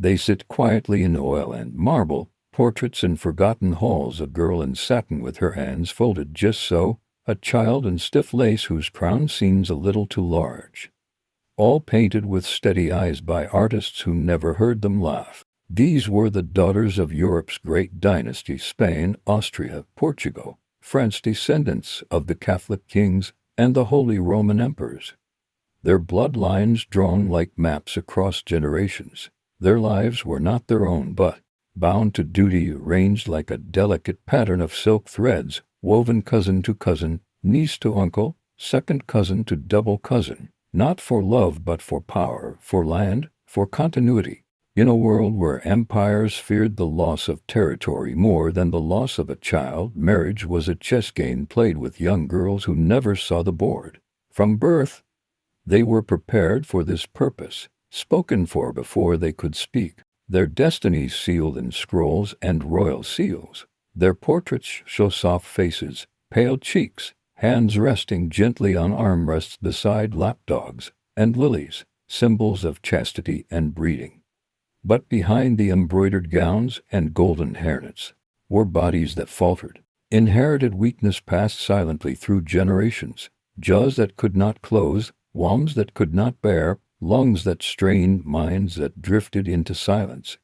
They sit quietly in oil and marble, portraits in forgotten halls, a girl in satin with her hands folded just so, a child in stiff lace whose crown seems a little too large. All painted with steady eyes by artists who never heard them laugh. These were the daughters of Europe's great dynasty, Spain, Austria, Portugal, France, descendants of the Catholic kings and the Holy Roman emperors. Their bloodlines drawn like maps across generations. Their lives were not their own, but bound to duty, arranged like a delicate pattern of silk threads, woven cousin to cousin, niece to uncle, second cousin to double cousin, not for love but for power, for land, for continuity. In a world where empires feared the loss of territory more than the loss of a child, marriage was a chess game played with young girls who never saw the board. From birth, they were prepared for this purpose, spoken for before they could speak, their destinies sealed in scrolls and royal seals. Their portraits show soft faces, pale cheeks, hands resting gently on armrests beside lapdogs, and lilies, symbols of chastity and breeding. But behind the embroidered gowns and golden hairnets were bodies that faltered, inherited weakness passed silently through generations, jaws that could not close, wombs that could not bear, lungs that strained, minds that drifted into silence.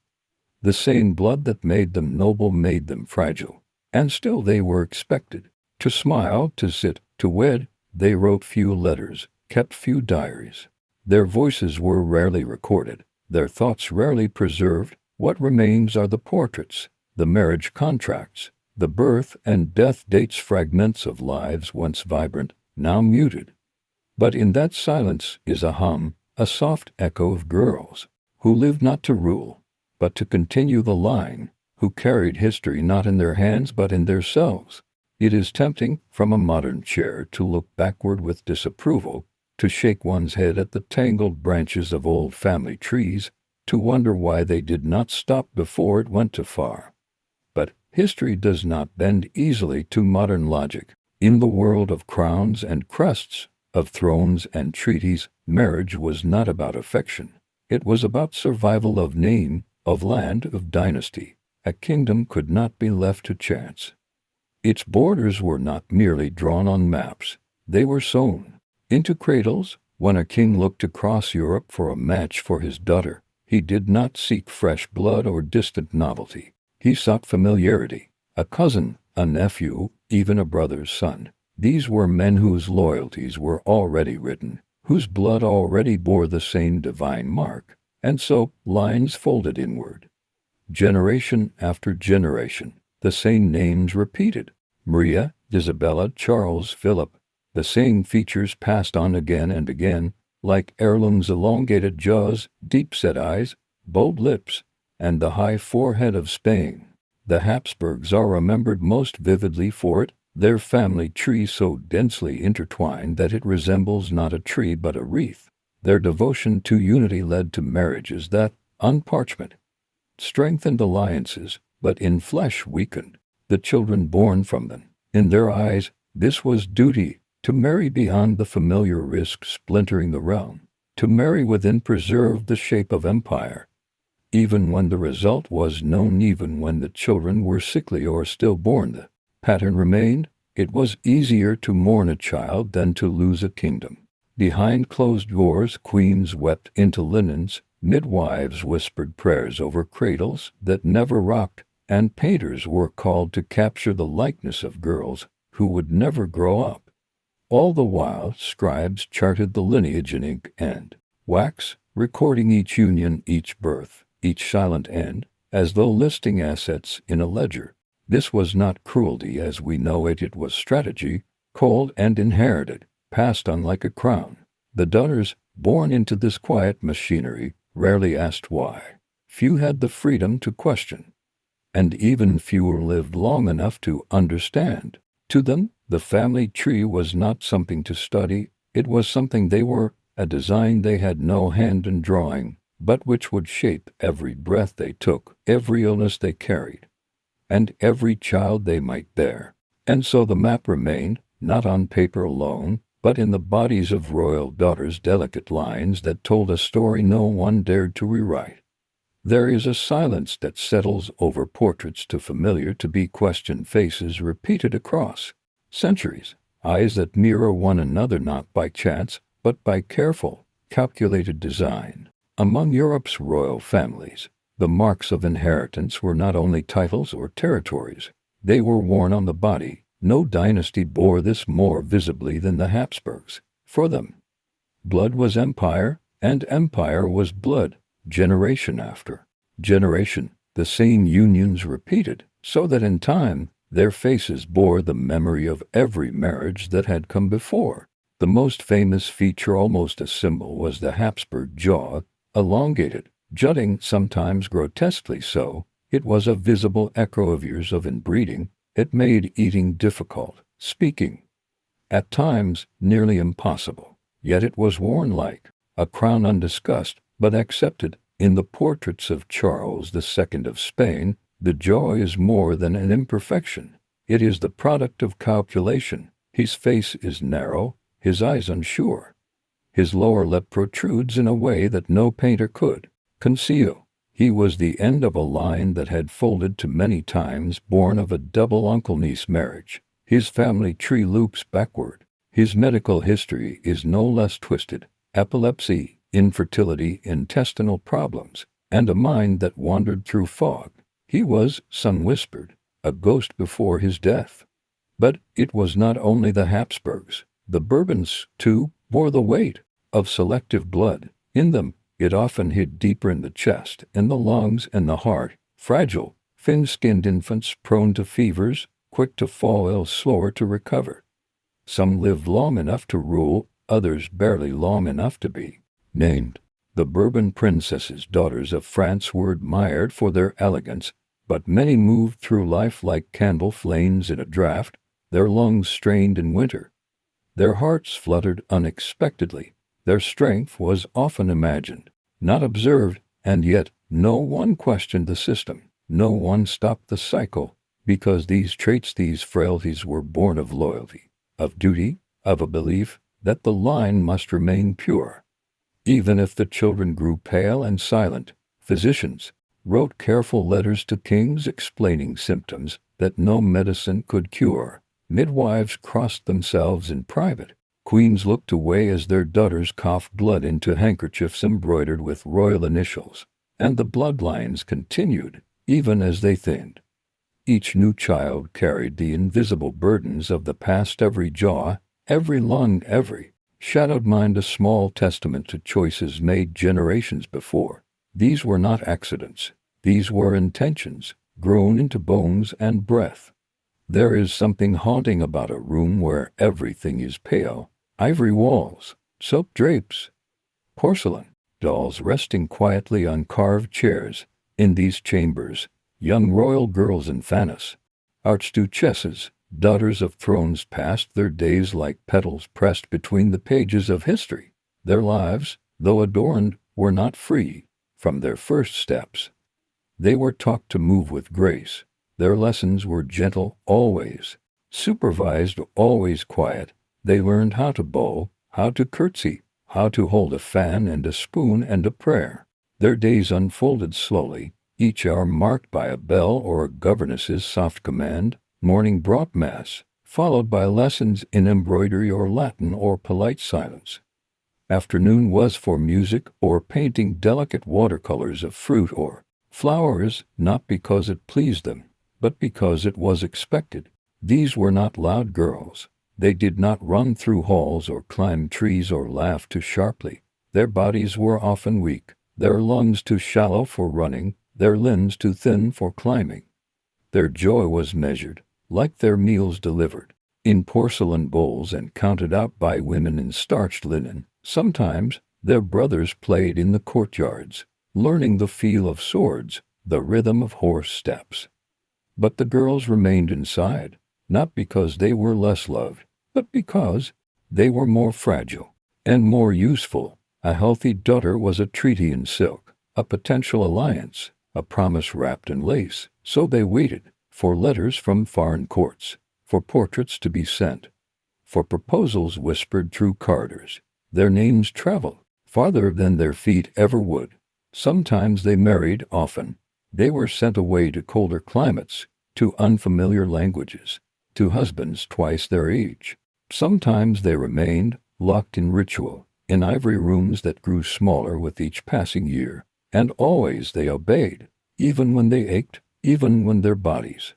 The same blood that made them noble made them fragile, and still they were expected to smile, to sit, to wed. They wrote few letters, kept few diaries. Their voices were rarely recorded, their thoughts rarely preserved. What remains are the portraits, the marriage contracts, the birth and death dates, fragments of lives once vibrant, now muted. But in that silence is a hum, a soft echo of girls who lived not to rule, but to continue the line, who carried history not in their hands but in their selves. It is tempting, from a modern chair, to look backward with disapproval, to shake one's head at the tangled branches of old family trees, to wonder why they did not stop before it went too far. But history does not bend easily to modern logic. In the world of crowns and crests, of thrones and treaties, marriage was not about affection. It was about survival of name, of land, of dynasty. A kingdom could not be left to chance. Its borders were not merely drawn on maps. They were sewn into cradles. When a king looked across Europe for a match for his daughter, he did not seek fresh blood or distant novelty. He sought familiarity, a cousin, a nephew, even a brother's son. These were men whose loyalties were already written, whose blood already bore the same divine mark, and so lines folded inward. Generation after generation, the same names repeated: Maria, Isabella, Charles, Philip. The same features passed on again and again, like heirlooms: elongated jaws, deep-set eyes, bold lips, and the high forehead of Spain. The Habsburgs are remembered most vividly for it, their family tree so densely intertwined that it resembles not a tree but a wreath. Their devotion to unity led to marriages that, on parchment, strengthened alliances, but in flesh weakened the children born from them. In their eyes, this was duty, to marry beyond the familiar risk splintering the realm. To marry within preserved the shape of empire. Even when the result was known, even when the children were sickly or stillborn, the pattern remained. It was easier to mourn a child than to lose a kingdom. Behind closed doors, queens wept into linens, midwives whispered prayers over cradles that never rocked, and painters were called to capture the likeness of girls who would never grow up. All the while, scribes charted the lineage in ink and wax, recording each union, each birth, each silent end, as though listing assets in a ledger. This was not cruelty as we know it, it was strategy, cold and inherited, passed on like a crown. The daughters, born into this quiet machinery, rarely asked why. Few had the freedom to question, and even fewer lived long enough to understand. To them, the family tree was not something to study, it was something they were, a design they had no hand in drawing, but which would shape every breath they took, every illness they carried, and every child they might bear. And so the map remained, not on paper alone, but in the bodies of royal daughters, delicate lines that told a story no one dared to rewrite. There is a silence that settles over portraits too familiar to be questioned, faces repeated across centuries, eyes that mirror one another not by chance, but by careful, calculated design. Among Europe's royal families, the marks of inheritance were not only titles or territories, they were worn on the body. No dynasty bore this more visibly than the Habsburgs. For them, blood was empire, and empire was blood. Generation after generation, the same unions repeated, so that in time their faces bore the memory of every marriage that had come before. The most famous feature, almost a symbol, was the Habsburg jaw, elongated, jutting, sometimes grotesquely so. It was a visible echo of years of inbreeding. It made eating difficult, speaking at times nearly impossible. Yet it was worn like a crown, undiscussed but accepted. In the portraits of Charles II of Spain, the jaw is more than an imperfection. It is the product of calculation. His face is narrow, his eyes unsure. His lower lip protrudes in a way that no painter could conceal. He was the end of a line that had folded too many times, born of a double uncle-niece marriage. His family tree loops backward. His medical history is no less twisted. Epilepsy, infertility, intestinal problems, and a mind that wandered through fog. He was, some whispered, a ghost before his death. But it was not only the Habsburgs. The Bourbons, too, bore the weight of selective blood. In them, it often hid deeper in the chest, in the lungs, and the heart. Fragile, thin-skinned infants prone to fevers, quick to fall ill, slower to recover. Some lived long enough to rule, others barely long enough to be named. The Bourbon princesses, daughters of France, were admired for their elegance, but many moved through life like candle flames in a draught, their lungs strained in winter. Their hearts fluttered unexpectedly. Their strength was often imagined, not observed, and yet no one questioned the system. No one stopped the cycle, because these traits, these frailties, were born of loyalty, of duty, of a belief that the line must remain pure. Even if the children grew pale and silent, physicians wrote careful letters to kings explaining symptoms that no medicine could cure. Midwives crossed themselves in private. Queens looked away as their daughters coughed blood into handkerchiefs embroidered with royal initials. And the bloodlines continued, even as they thinned. Each new child carried the invisible burdens of the past, every jaw, every lung, every shadowed mind, a small testament to choices made generations before. These were not accidents. These were intentions, grown into bones and breath. There is something haunting about a room where everything is pale. Ivory walls, silk drapes, porcelain, dolls resting quietly on carved chairs. In these chambers, young royal girls and fanas, archduchesses, daughters of thrones, passed their days like petals pressed between the pages of history. Their lives, though adorned, were not free from their first steps. They were taught to move with grace. Their lessons were gentle, always supervised, always quiet. They learned how to bow, how to curtsy, how to hold a fan and a spoon and a prayer. Their days unfolded slowly, each hour marked by a bell or a governess's soft command. Morning brought mass, followed by lessons in embroidery or Latin or polite silence. Afternoon was for music or painting delicate watercolors of fruit or flowers, not because it pleased them, but because it was expected. These were not loud girls. They did not run through halls or climb trees or laugh too sharply. Their bodies were often weak, their lungs too shallow for running, their limbs too thin for climbing. Their joy was measured, like their meals, delivered in porcelain bowls and counted out by women in starched linen. Sometimes their brothers played in the courtyards, learning the feel of swords, the rhythm of horse steps. But the girls remained inside, not because they were less loved, but because they were more fragile and more useful. A healthy daughter was a treaty in silk, a potential alliance, a promise wrapped in lace. So they waited for letters from foreign courts, for portraits to be sent, for proposals whispered through corridors. Their names traveled farther than their feet ever would. Sometimes they married, often they were sent away to colder climates, to unfamiliar languages, to husbands twice their age. Sometimes they remained, locked in ritual, in ivory rooms that grew smaller with each passing year, and always they obeyed, even when they ached, even when their bodies,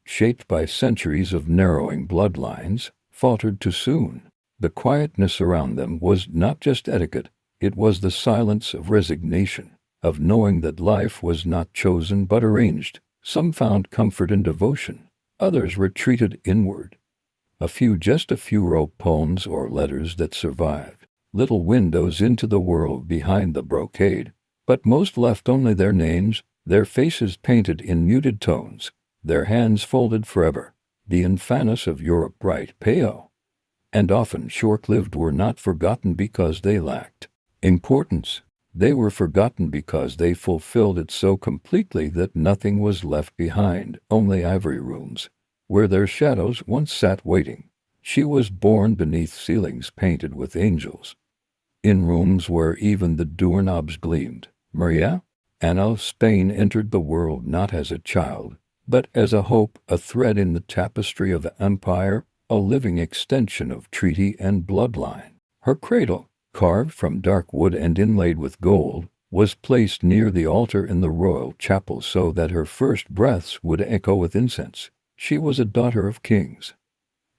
shaped by centuries of narrowing bloodlines, faltered too soon. The quietness around them was not just etiquette, it was the silence of resignation, of knowing that life was not chosen but arranged. Some found comfort in devotion, others retreated inward. Just a few wrote poems or letters that survived, little windows into the world behind the brocade, but most left only their names, their faces painted in muted tones, their hands folded forever, the infanos of Europe bright pale. And often short-lived were not forgotten because they lacked importance. They were forgotten because they fulfilled it so completely that nothing was left behind, only ivory rooms, where their shadows once sat waiting. She was born beneath ceilings painted with angels, in rooms where even the doorknobs gleamed. Maria, Anna of Spain, entered the world not as a child, but as a hope, a thread in the tapestry of empire, a living extension of treaty and bloodline. Her cradle, carved from dark wood and inlaid with gold, was placed near the altar in the royal chapel so that her first breaths would echo with incense. She was a daughter of kings,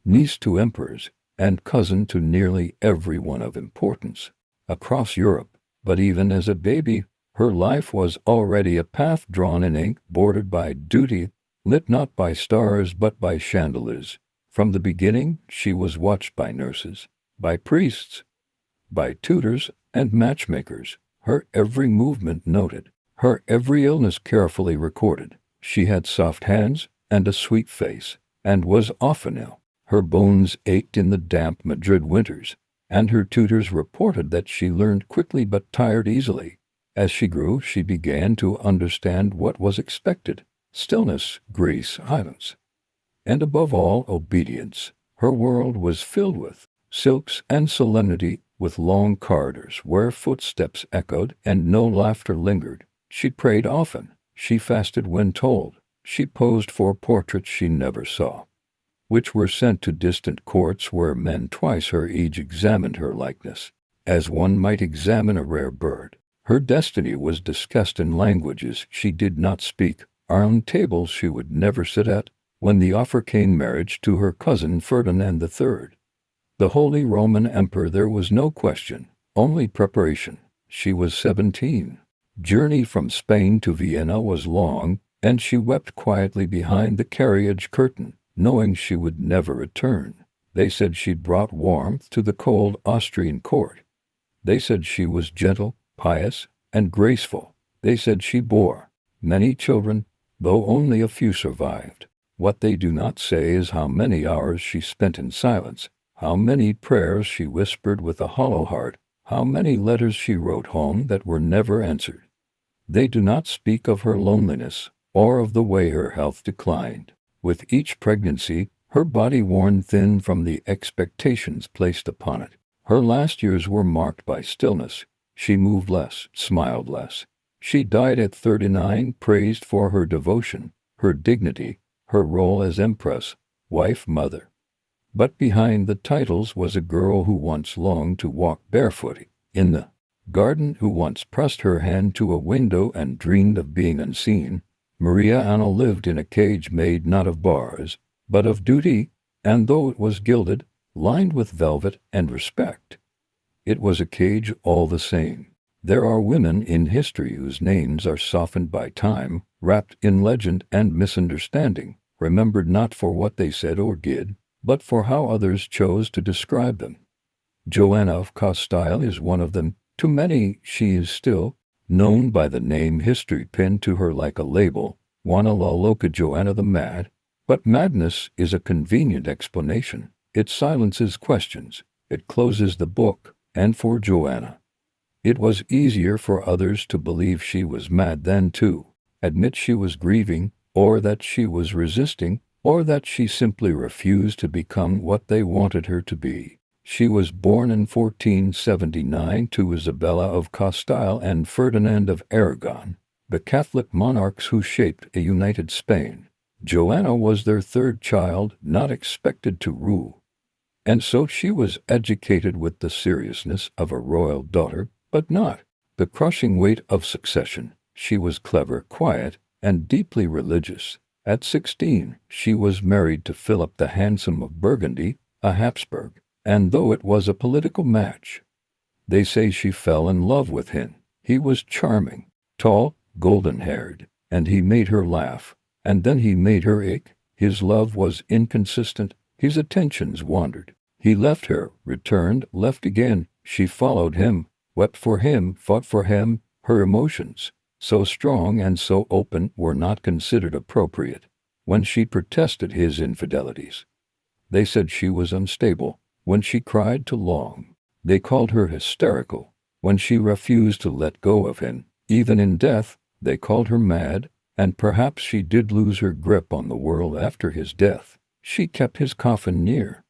niece to emperors, and cousin to nearly everyone of importance across Europe. But even as a baby, her life was already a path drawn in ink, bordered by duty, lit not by stars but by chandeliers. From the beginning, she was watched by nurses, by priests, by tutors and matchmakers, her every movement noted, her every illness carefully recorded. She had soft hands and a sweet face, and was often ill. Her bones ached in the damp Madrid winters, and her tutors reported that she learned quickly but tired easily. As she grew, she began to understand what was expected: stillness, grace, silence, and above all, obedience. Her world was filled with silks and solemnity, with long corridors where footsteps echoed and no laughter lingered. She prayed often, she fasted when told, she posed for portraits she never saw, which were sent to distant courts where men twice her age examined her likeness, as one might examine a rare bird. Her destiny was discussed in languages she did not speak, round tables she would never sit at. When the offer came marriage to her cousin Ferdinand III, the Holy Roman Emperor, there was no question, only preparation. She was 17. Journey from Spain to Vienna was long, and she wept quietly behind the carriage curtain, knowing she would never return. They said she brought warmth to the cold Austrian court. They said she was gentle, pious, and graceful. They said she bore many children, though only a few survived. What they do not say is how many hours she spent in silence, how many prayers she whispered with a hollow heart, how many letters she wrote home that were never answered. They do not speak of her loneliness, or of the way her health declined. With each pregnancy, her body worn thin from the expectations placed upon it. Her last years were marked by stillness. She moved less, smiled less. She died at 39, praised for her devotion, her dignity, her role as empress, wife, mother. But behind the titles was a girl who once longed to walk barefoot in the garden, who once pressed her hand to a window and dreamed of being unseen. Maria Anna lived in a cage made not of bars, but of duty, and though it was gilded, lined with velvet and respect, it was a cage all the same. There are women in history whose names are softened by time, wrapped in legend and misunderstanding, remembered not for what they said or did, but for how others chose to describe them. Joanna of Castile is one of them. To many she is still known by the name history pinned to her like a label, Juana la Loca, Joanna the Mad. But madness is a convenient explanation. It silences questions. It closes the book. And for Joanna, it was easier for others to believe she was mad than to admit she was grieving, or that she was resisting, or that she simply refused to become what they wanted her to be. She was born in 1479 to Isabella of Castile and Ferdinand of Aragon, the Catholic monarchs who shaped a united Spain. Joanna was their third child, not expected to rule, and so she was educated with the seriousness of a royal daughter, but not the crushing weight of succession. She was clever, quiet, and deeply religious. At 16, she was married to Philip the Handsome of Burgundy, a Habsburg, and though it was a political match, they say she fell in love with him. He was charming, tall, golden-haired, and he made her laugh, and then he made her ache. His love was inconsistent, his attentions wandered. He left her, returned, left again. She followed him, wept for him, fought for him. Her emotions, so strong and so open, were not considered appropriate. When she protested his infidelities, they said she was unstable. When she cried too long, they called her hysterical. When she refused to let go of him, even in death, they called her mad, and perhaps she did lose her grip on the world after his death. She kept his coffin near,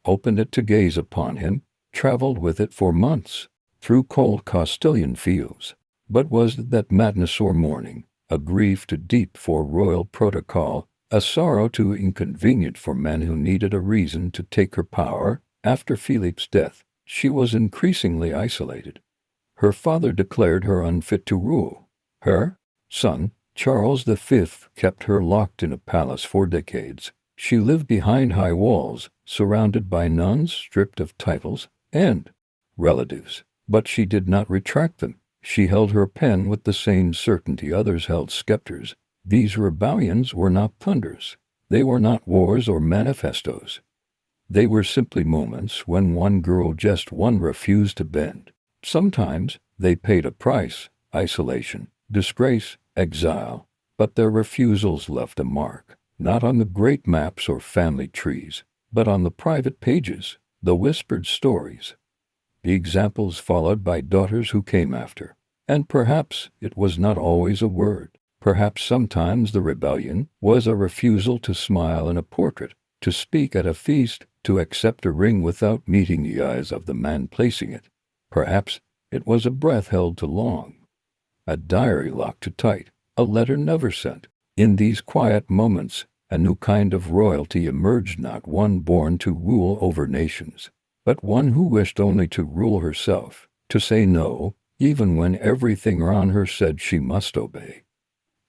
opened it to gaze upon him, traveled with it for months, through cold Castilian fields. But was that madness or mourning, a grief too deep for royal protocol, a sorrow too inconvenient for men who needed a reason to take her power? After Philippe's death, she was increasingly isolated. Her father declared her unfit to rule. Her son, Charles V, kept her locked in a palace for decades. She lived behind high walls, surrounded by nuns, stripped of titles and relatives. But she did not retract them. She held her pen with the same certainty others held scepters. These rebellions were not thunders. They were not wars or manifestos. They were simply moments when one girl, just one, refused to bend. Sometimes they paid a price: isolation, disgrace, exile. But their refusals left a mark, not on the great maps or family trees, but on the private pages, the whispered stories, the examples followed by daughters who came after. And perhaps it was not always a word. Perhaps sometimes the rebellion was a refusal to smile in a portrait, to speak at a feast, to accept a ring without meeting the eyes of the man placing it. Perhaps it was a breath held too long, a diary locked too tight, a letter never sent. In these quiet moments, a new kind of royalty emerged, not one born to rule over nations, but one who wished only to rule herself, to say no, even when everything around her said she must obey.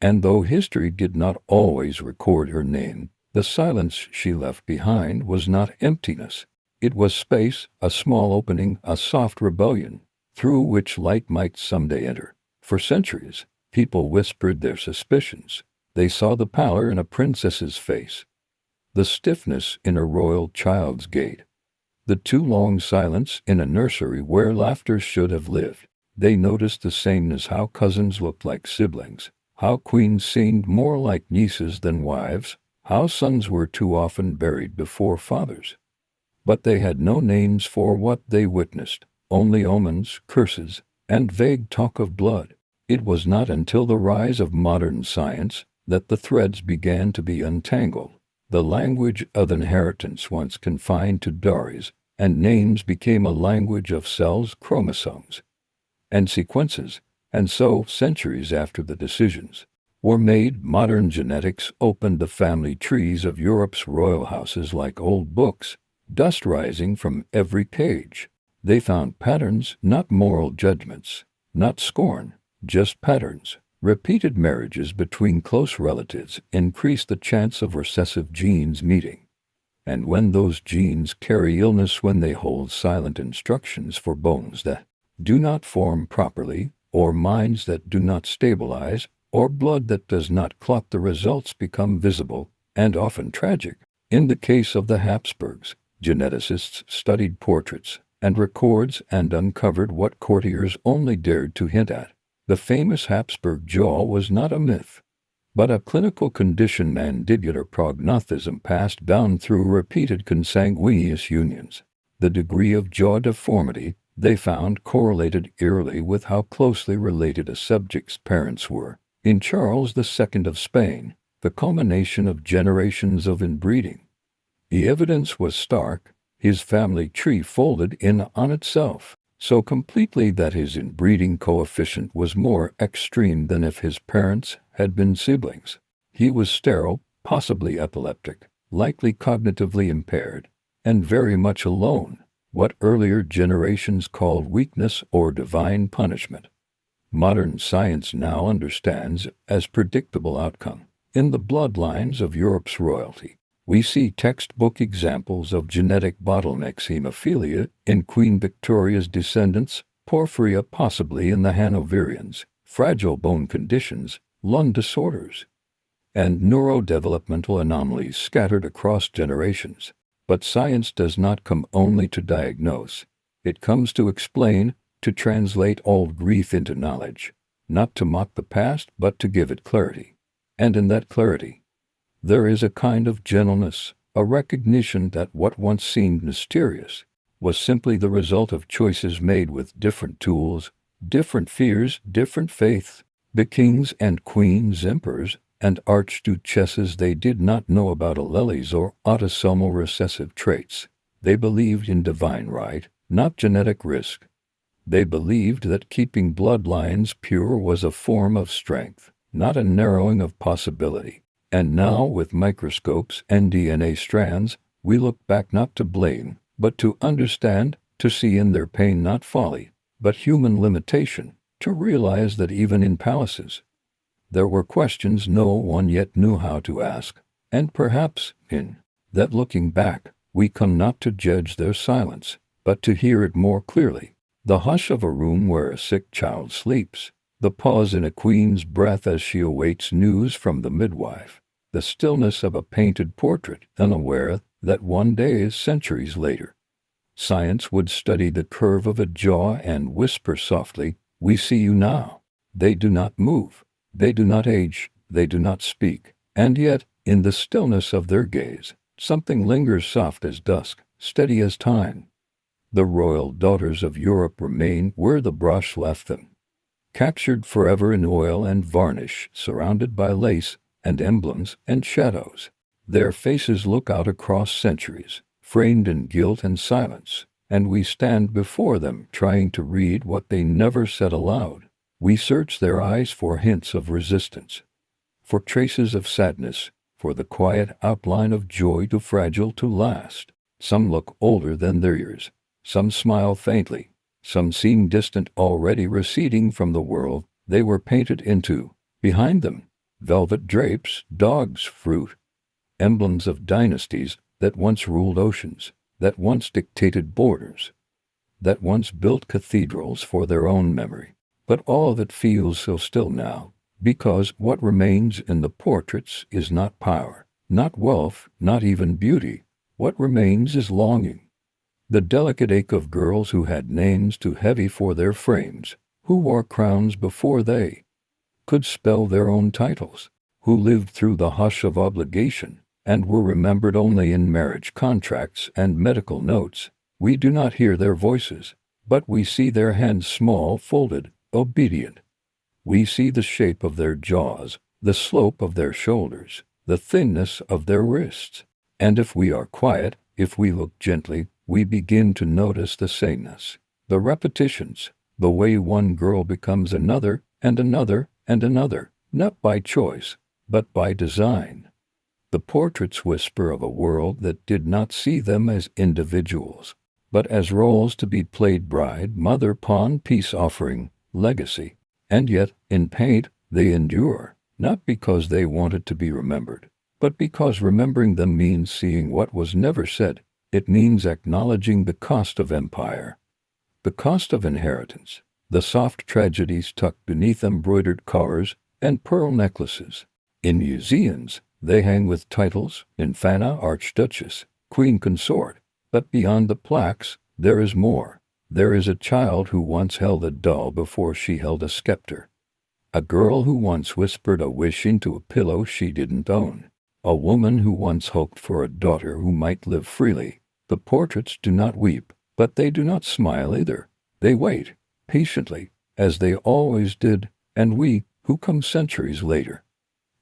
And though history did not always record her name, the silence she left behind was not emptiness. It was space, a small opening, a soft rebellion, through which light might someday enter. For centuries, people whispered their suspicions. They saw the pallor in a princess's face, the stiffness in a royal child's gait, the too long silence in a nursery where laughter should have lived. They noticed the sameness: how cousins looked like siblings, how queens seemed more like nieces than wives, how sons were too often buried before fathers. But they had no names for what they witnessed, only omens, curses, and vague talk of blood. It was not until the rise of modern science that the threads began to be untangled. The language of inheritance, once confined to dowries and names, became a language of cells, chromosomes, and sequences. And so, centuries after the decisions were made, modern genetics opened the family trees of Europe's royal houses like old books, dust rising from every page. They found patterns, not moral judgments, not scorn, just patterns. Repeated marriages between close relatives increase the chance of recessive genes meeting. And when those genes carry illness, when they hold silent instructions for bones that do not form properly, or minds that do not stabilize, or blood that does not clot, the results become visible and often tragic. In the case of the Habsburgs, geneticists studied portraits and records and uncovered what courtiers only dared to hint at. The famous Habsburg jaw was not a myth, but a clinical condition, mandibular prognathism, passed down through repeated consanguineous unions. The degree of jaw deformity, they found, correlated eerily with how closely related a subject's parents were. In Charles II of Spain, the culmination of generations of inbreeding, the evidence was stark. his family tree folded in on itself, so completely that his inbreeding coefficient was more extreme than if his parents had been siblings. He was sterile, possibly epileptic, likely cognitively impaired, and very much alone, what earlier generations called weakness or divine punishment. Modern science now understands as predictable outcome. In the bloodlines of Europe's royalty, we see textbook examples of genetic bottlenecks, hemophilia in Queen Victoria's descendants, porphyria possibly in the Hanoverians, fragile bone conditions, lung disorders, and neurodevelopmental anomalies scattered across generations. But science does not come only to diagnose. It comes to explain, to translate old grief into knowledge, not to mock the past but to give it clarity. And in that clarity, there is a kind of gentleness, a recognition that what once seemed mysterious was simply the result of choices made with different tools, different fears, different faiths. The kings and queens, emperors, and archduchesses, they did not know about alleles or autosomal recessive traits. They believed in divine right, not genetic risk. They believed that keeping bloodlines pure was a form of strength, not a narrowing of possibility. And now, with microscopes and DNA strands, we look back not to blame, but to understand, to see in their pain not folly, but human limitation, to realize that even in palaces, there were questions no one yet knew how to ask, and perhaps, in that looking back, we come not to judge their silence, but to hear it more clearly. The hush of a room where a sick child sleeps, the pause in a queen's breath as she awaits news from the midwife, the stillness of a painted portrait, unaware that one day is centuries later. Science would study the curve of a jaw and whisper softly, "We see you now." They do not move, they do not age, they do not speak, and yet, in the stillness of their gaze, something lingers soft as dusk, steady as time. The royal daughters of Europe remain where the brush left them, captured forever in oil and varnish, surrounded by lace and emblems and shadows. Their faces look out across centuries, framed in guilt and silence, and we stand before them trying to read what they never said aloud. We search their eyes for hints of resistance, for traces of sadness, for the quiet outline of joy too fragile to last. Some look older than their years. Some smile faintly. Some seem distant, already receding from the world they were painted into. Behind them, velvet drapes, dogs, fruit, emblems of dynasties that once ruled oceans, that once dictated borders, that once built cathedrals for their own memory. But all of it feels so still now, because what remains in the portraits is not power, not wealth, not even beauty. What remains is longing. The delicate ache of girls who had names too heavy for their frames, who wore crowns before they could spell their own titles, who lived through the hush of obligation and were remembered only in marriage contracts and medical notes. We do not hear their voices, but we see their hands small, folded, obedient. We see the shape of their jaws, the slope of their shoulders, the thinness of their wrists. And if we are quiet, if we look gently, we begin to notice the sameness, the repetitions, the way one girl becomes another and another and another, not by choice, but by design. The portraits whisper of a world that did not see them as individuals, but as roles to be played: bride, mother, pawn, peace offering, legacy. And yet, in paint, they endure, not because they wanted to be remembered, but because remembering them means seeing what was never said. It means acknowledging the cost of empire, the cost of inheritance, the soft tragedies tucked beneath embroidered collars and pearl necklaces. In museums, they hang with titles: Infanta, Archduchess, Queen Consort. But beyond the plaques, there is more. There is a child who once held a doll before she held a scepter. A girl who once whispered a wish into a pillow she didn't own. A woman who once hoped for a daughter who might live freely. The portraits do not weep, but they do not smile either. They wait, patiently, as they always did, and we, who come centuries later,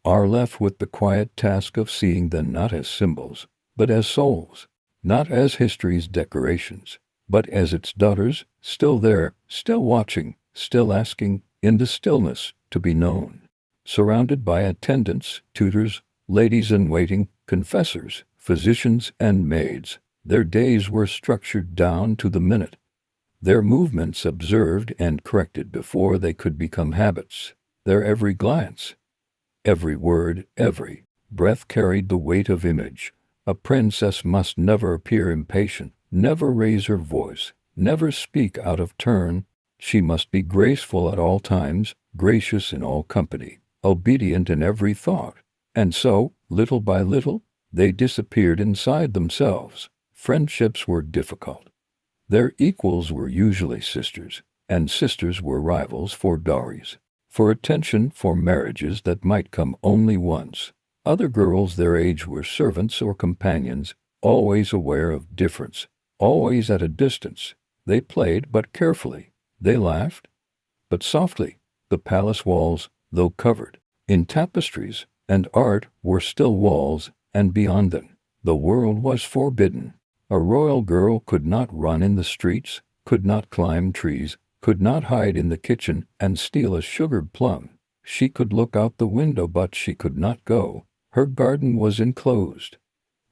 are left with the quiet task of seeing them not as symbols, but as souls. not as history's decorations, but as its daughters, still there, still watching, still asking, in the stillness, to be known. Surrounded by attendants, tutors, ladies-in-waiting, confessors, physicians, and maids, their days were structured down to the minute, their movements observed and corrected before they could become habits, their every glance, every word, every breath carried the weight of image. A princess must never appear impatient, never raise her voice, never speak out of turn. She must be graceful at all times, gracious in all company, obedient in every thought. And so, little by little, they disappeared inside themselves. Friendships were difficult. Their equals were usually sisters, and sisters were rivals for dowries, for attention, for marriages that might come only once. Other girls their age were servants or companions, always aware of difference, always at a distance. They played but carefully. They laughed but softly. The palace walls, though covered in tapestries and art, were still walls, and beyond them, the world was forbidden. A royal girl could not run in the streets, could not climb trees, could not hide in the kitchen and steal a sugared plum. She could look out the window, but she could not go. Her garden was enclosed.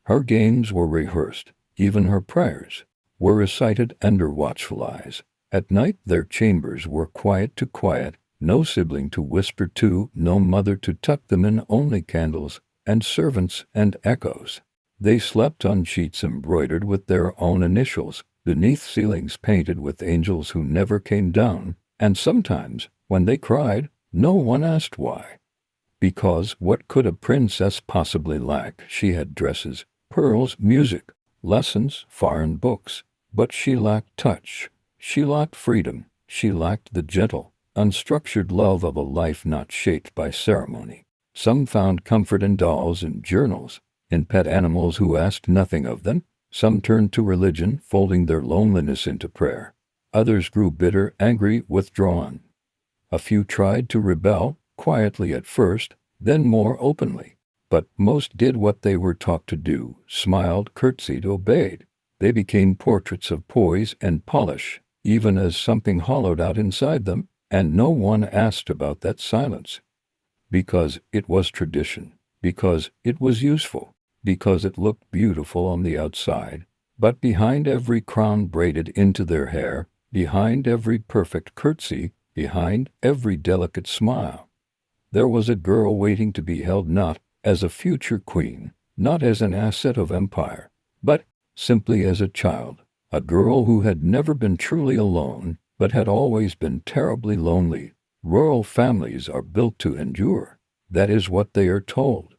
Her games were rehearsed. Even her prayers were recited under watchful eyes. At night their chambers were quiet to quiet, no sibling to whisper to, no mother to tuck them in, only candles and servants and echoes. They slept on sheets embroidered with their own initials, beneath ceilings painted with angels who never came down, and sometimes, when they cried, no one asked why. Because what could a princess possibly lack? She had dresses, pearls, music, lessons, foreign books, but she lacked touch. She lacked freedom. She lacked the gentle, unstructured love of a life not shaped by ceremony. Some found comfort in dolls and journals, in pet animals who asked nothing of them. Some turned to religion, folding their loneliness into prayer. Others grew bitter, angry, withdrawn. A few tried to rebel, quietly at first, then more openly. But most did what they were taught to do, smiled, curtsied, obeyed. They became portraits of poise and polish, even as something hollowed out inside them, and no one asked about that silence. Because it was tradition, because it was useful, because it looked beautiful on the outside, but behind every crown braided into their hair, behind every perfect curtsy, behind every delicate smile, there was a girl waiting to be held not as a future queen, not as an asset of empire, but simply as a child, a girl who had never been truly alone, but had always been terribly lonely. Royal families are built to endure. That is what they are told.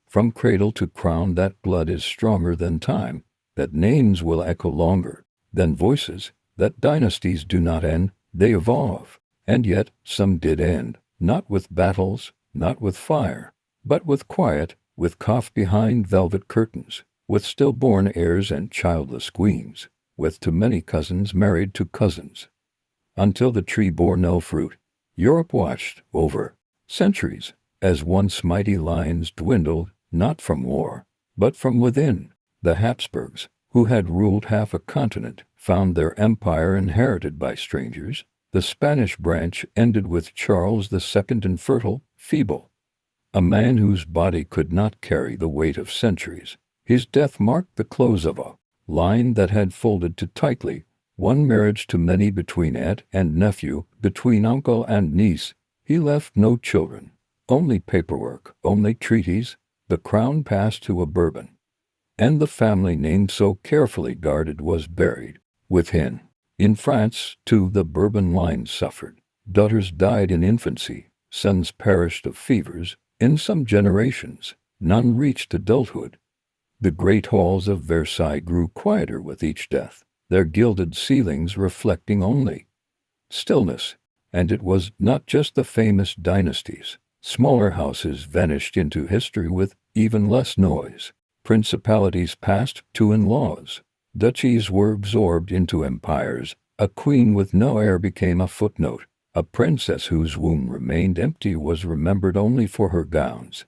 From cradle to crown, that blood is stronger than time, that names will echo longer than voices, that dynasties do not end, they evolve. And yet some did end, not with battles, not with fire, but with quiet, with cough behind velvet curtains, with stillborn heirs and childless queens, with too many cousins married to cousins. Until the tree bore no fruit, Europe watched over centuries as once mighty lines dwindled, not from war, but from within. The Habsburgs, who had ruled half a continent, found their empire inherited by strangers. The Spanish branch ended with Charles II, infertile, feeble, a man whose body could not carry the weight of centuries. His death marked the close of a line that had folded too tightly, one marriage too many between aunt and nephew, between uncle and niece. He left no children, only paperwork, only treaties. The crown passed to a Bourbon, and the family name so carefully guarded was buried within. In France, too, the Bourbon line suffered. Daughters died in infancy, sons perished of fevers. In some generations, none reached adulthood. The great halls of Versailles grew quieter with each death, their gilded ceilings reflecting only stillness. And it was not just the famous dynasties. Smaller houses vanished into history with even less noise. Principalities passed to in-laws. Duchies were absorbed into empires. A queen with no heir became a footnote. A princess whose womb remained empty was remembered only for her gowns.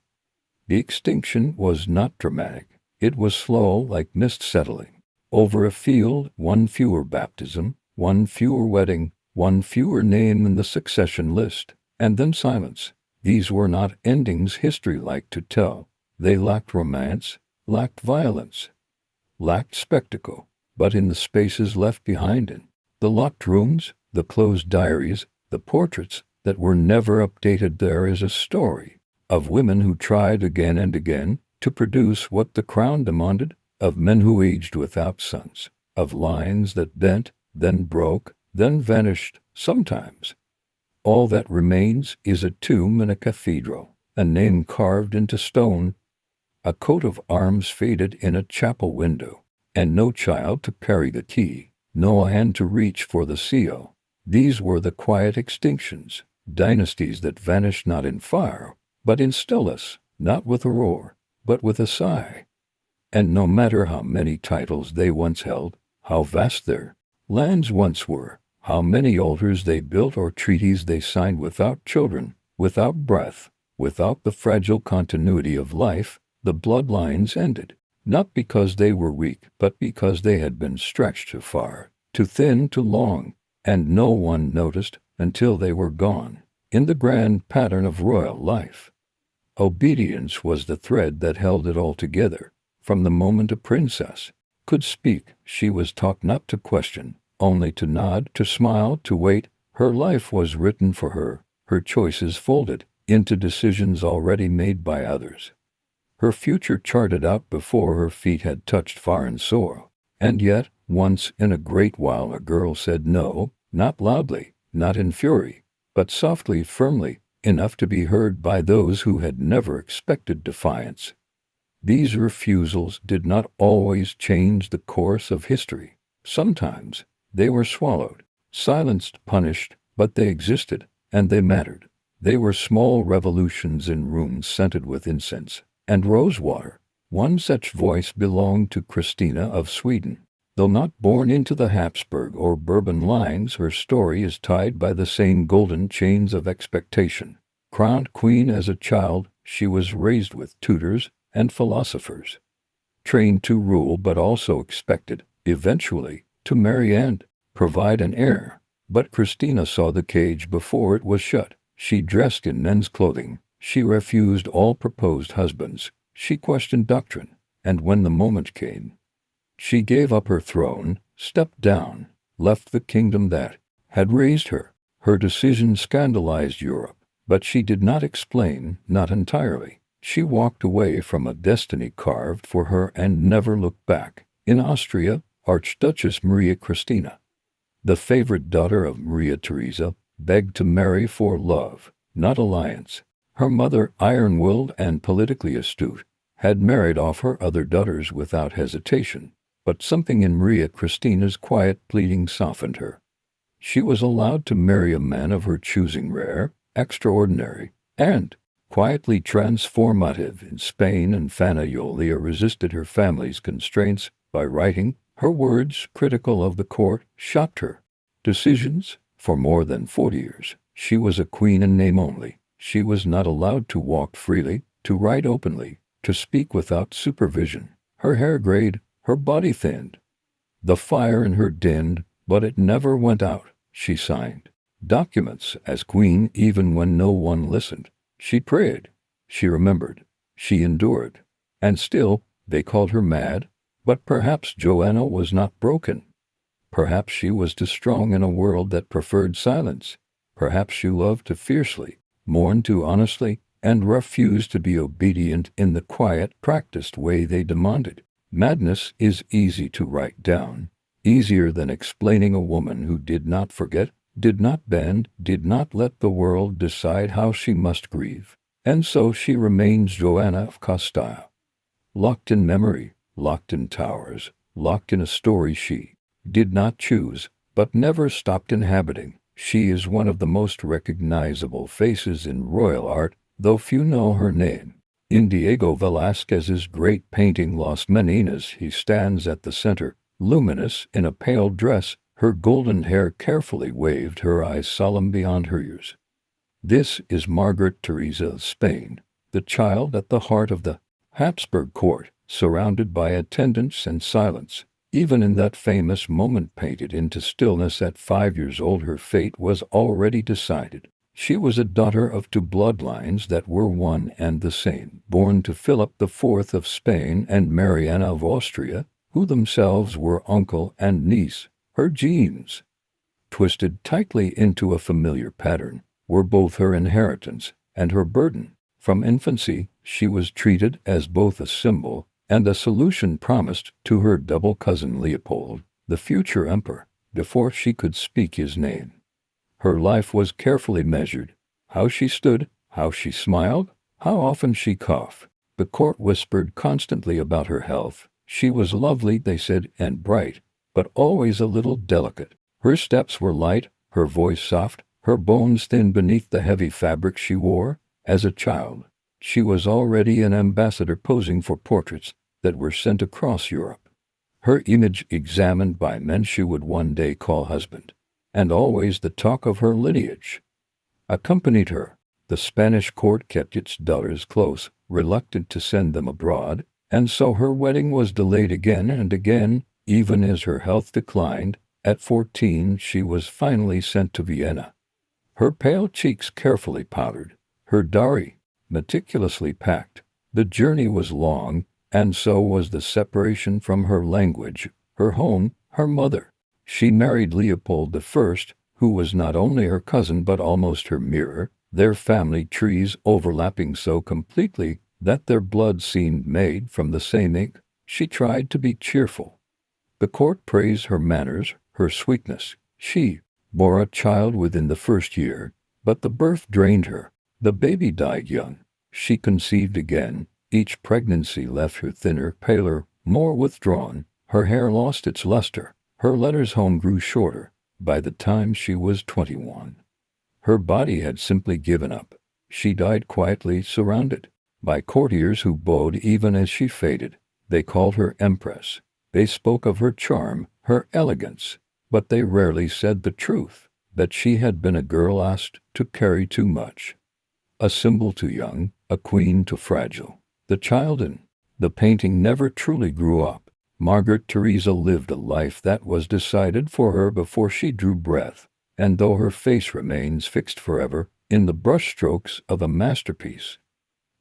The extinction was not dramatic. It was slow, like mist settling. Over a field, one fewer baptism, one fewer wedding, one fewer name in the succession list, and then silence. These were not endings history liked to tell. They lacked romance, lacked violence, lacked spectacle, but in the spaces left behind in the locked rooms, the closed diaries, the portraits that were never updated, there is a story of women who tried again and again to produce what the crown demanded, of men who aged without sons, of lines that bent, then broke, then vanished. Sometimes all that remains is a tomb in a cathedral, a name carved into stone, a coat of arms faded in a chapel window, and no child to carry the key, no hand to reach for the seal. These were the quiet extinctions, dynasties that vanished not in fire, but in stillness, not with a roar, but with a sigh. And no matter how many titles they once held, how vast their lands once were, how many altars they built or treaties they signed without children, without breath, without the fragile continuity of life, the bloodlines ended, not because they were weak, but because they had been stretched too far, too thin, too long, and no one noticed until they were gone. In the grand pattern of royal life, obedience was the thread that held it all together. From the moment a princess could speak, she was taught not to question, only to nod, to smile, to wait. Her life was written for her, her choices folded into decisions already made by others, her future charted out before her feet had touched foreign soil. And yet, once in a great while, a girl said no, not loudly, not in fury, but softly, firmly, enough to be heard by those who had never expected defiance. These refusals did not always change the course of history. Sometimes they were swallowed, silenced, punished, but they existed, and they mattered. They were small revolutions in rooms scented with incense and rosewater. One such voice belonged to Christina of Sweden. Though not born into the Habsburg or Bourbon lines, her story is tied by the same golden chains of expectation. Crowned queen as a child, she was raised with tutors and philosophers, trained to rule but also expected, eventually, to marry and provide an heir. But Christina saw the cage before it was shut. She dressed in men's clothing. She refused all proposed husbands. She questioned doctrine. And when the moment came, she gave up her throne, stepped down, left the kingdom that had raised her. Her decision scandalized Europe, but she did not explain, not entirely. She walked away from a destiny carved for her and never looked back. In Austria, Archduchess Maria Christina, the favorite daughter of Maria Theresa, begged to marry for love, not alliance. Her mother, iron-willed and politically astute, had married off her other daughters without hesitation. But something in Maria Christina's quiet pleading softened her. She was allowed to marry a man of her choosing, rare, extraordinary, and quietly transformative. In Spain, and Fanaiolia resisted her family's constraints by writing. Her words, critical of the court, shocked her decisions. For more than 40 years, she was a queen in name only. She was not allowed to walk freely, to write openly, to speak without supervision. Her hair grayed, her body thinned. The fire in her dinned, but it never went out. She signed documents as queen even when no one listened. She prayed. She remembered. She endured. And still, they called her mad. But perhaps Joanna was not broken. Perhaps she was too strong in a world that preferred silence. Perhaps she loved too fiercely, mourned too honestly, and refused to be obedient in the quiet, practiced way they demanded. Madness is easy to write down, easier than explaining a woman who did not forget, did not bend, did not let the world decide how she must grieve. And so she remains Joanna of Castile, locked in memory, locked in towers, locked in a story she did not choose, but never stopped inhabiting. She is one of the most recognizable faces in royal art, though few know her name. In Diego Velázquez's great painting Las Meninas, he stands at the center, luminous in a pale dress, her golden hair carefully waved, her eyes solemn beyond her years. This is Margaret Theresa of Spain, the child at the heart of the Habsburg court, surrounded by attendants and silence. Even in that famous moment painted into stillness at 5 years old, her fate was already decided. She was a daughter of two bloodlines that were one and the same, born to Philip IV of Spain and Mariana of Austria, who themselves were uncle and niece. Her genes, twisted tightly into a familiar pattern, were both her inheritance and her burden. From infancy, she was treated as both a symbol and a solution promised to her double cousin Leopold, the future emperor, before she could speak his name. Her life was carefully measured. How she stood, how she smiled, how often she coughed. The court whispered constantly about her health. She was lovely, they said, and bright, but always a little delicate. Her steps were light, her voice soft, her bones thin beneath the heavy fabric she wore. As a child, she was already an ambassador posing for portraits that were sent across Europe. Her image examined by men she would one day call husband, and always the talk of her lineage accompanied her. The Spanish court kept its daughters close, reluctant to send them abroad, and so her wedding was delayed again and again, even as her health declined. At 14 she was finally sent to Vienna, her pale cheeks carefully powdered, her dowry meticulously packed. The journey was long, and so was the separation from her language, her home, her mother. She married Leopold I, who was not only her cousin but almost her mirror, their family trees overlapping so completely that their blood seemed made from the same ink. She tried to be cheerful. The court praised her manners, her sweetness. She bore a child within the first year, but the birth drained her. The baby died young. She conceived again. Each pregnancy left her thinner, paler, more withdrawn. Her hair lost its luster. Her letters home grew shorter. By the time she was 21, her body had simply given up. She died quietly, surrounded by courtiers who bowed even as she faded. They called her Empress. They spoke of her charm, her elegance, but they rarely said the truth, that she had been a girl asked to carry too much. A symbol too young, a queen too fragile. The child in the painting never truly grew up. Margaret Theresa lived a life that was decided for her before she drew breath, and though her face remains fixed forever in the brushstrokes of a masterpiece,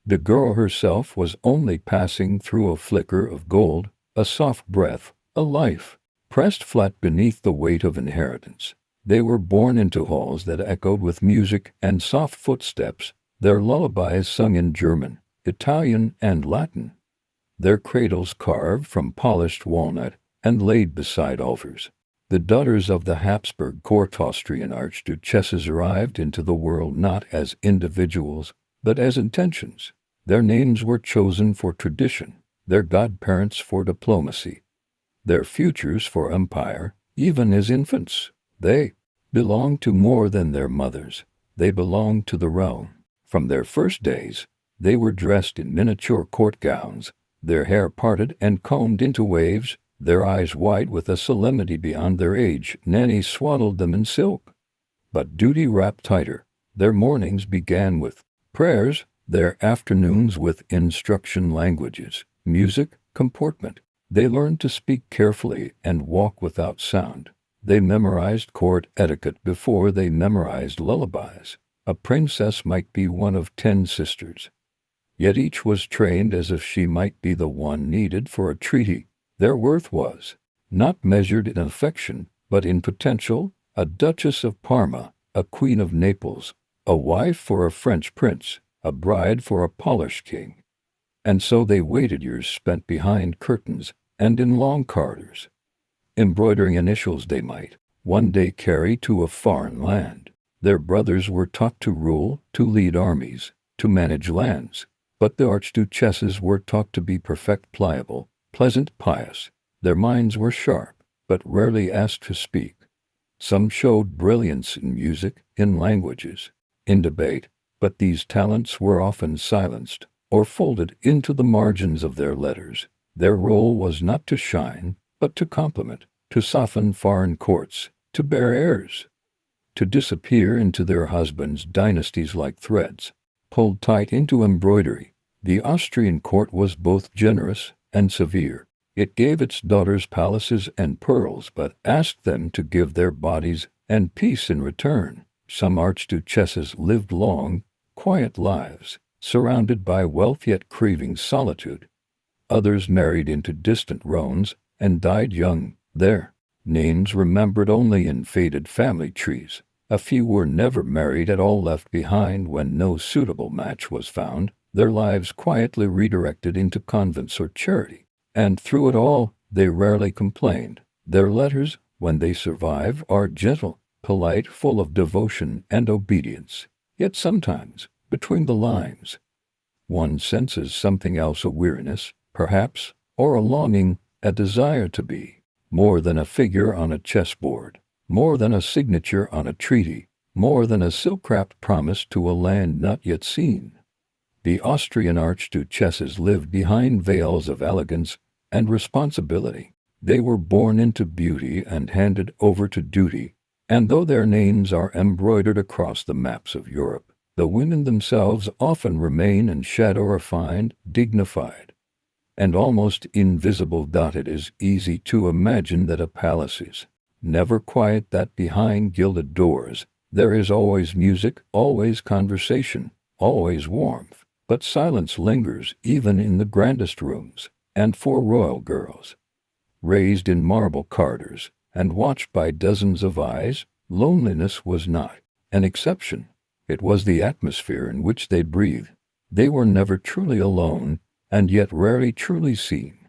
the girl herself was only passing through a flicker of gold, a soft breath, a life pressed flat beneath the weight of inheritance. They were born into halls that echoed with music and soft footsteps, their lullabies sung in German, Italian, and Latin, their cradles carved from polished walnut and laid beside altars. The daughters of the Habsburg court Austrian archduchesses arrived into the world not as individuals, but as intentions. Their names were chosen for tradition, their godparents for diplomacy, their futures for empire. Even as infants, they belonged to more than their mothers. They belonged to the realm. From their first days, they were dressed in miniature court gowns, their hair parted and combed into waves, their eyes wide with a solemnity beyond their age. Nannies swaddled them in silk, but duty wrapped tighter. Their mornings began with prayers, their afternoons with instruction languages, music, comportment. They learned to speak carefully and walk without sound. They memorized court etiquette before they memorized lullabies. A princess might be one of 10 sisters, yet each was trained as if she might be the one needed for a treaty. Their worth was not measured in affection, but in potential. A Duchess of Parma, a Queen of Naples, a wife for a French prince, a bride for a Polish king. And so they waited, years spent behind curtains and in long corridors, embroidering initials they might one day carry to a foreign land. Their brothers were taught to rule, to lead armies, to manage lands, but the archduchesses were taught to be perfect, pliable, pleasant, pious. Their minds were sharp, but rarely asked to speak. Some showed brilliance in music, in languages, in debate, but these talents were often silenced or folded into the margins of their letters. Their role was not to shine, but to complement, to soften foreign courts, to bear heirs, to disappear into their husbands' dynasties like threads pulled tight into embroidery. The Austrian court was both generous and severe. It gave its daughters palaces and pearls, but asked them to give their bodies and peace in return. Some archduchesses lived long, quiet lives, surrounded by wealth yet craving solitude. Others married into distant realms and died young, their names remembered only in faded family trees. A few were never married at all, left behind when no suitable match was found, their lives quietly redirected into convents or charity. And through it all, they rarely complained. Their letters, when they survive, are gentle, polite, full of devotion and obedience. Yet sometimes, between the lines, one senses something else, a weariness, perhaps, or a longing, a desire to be more than a figure on a chessboard, more than a signature on a treaty, more than a silk-wrapped promise to a land not yet seen. The Austrian archduchesses lived behind veils of elegance and responsibility. They were born into beauty and handed over to duty, and though their names are embroidered across the maps of Europe, the women themselves often remain in shadow, refined, dignified, and almost invisible. It is easy to imagine that a palace is never quiet, that behind gilded doors there is always music, always conversation, always warmth, but silence lingers even in the grandest rooms. And for royal girls, raised in marble corridors and watched by dozens of eyes, loneliness was not an exception. It was the atmosphere in which they breathed. They were never truly alone, and yet rarely truly seen.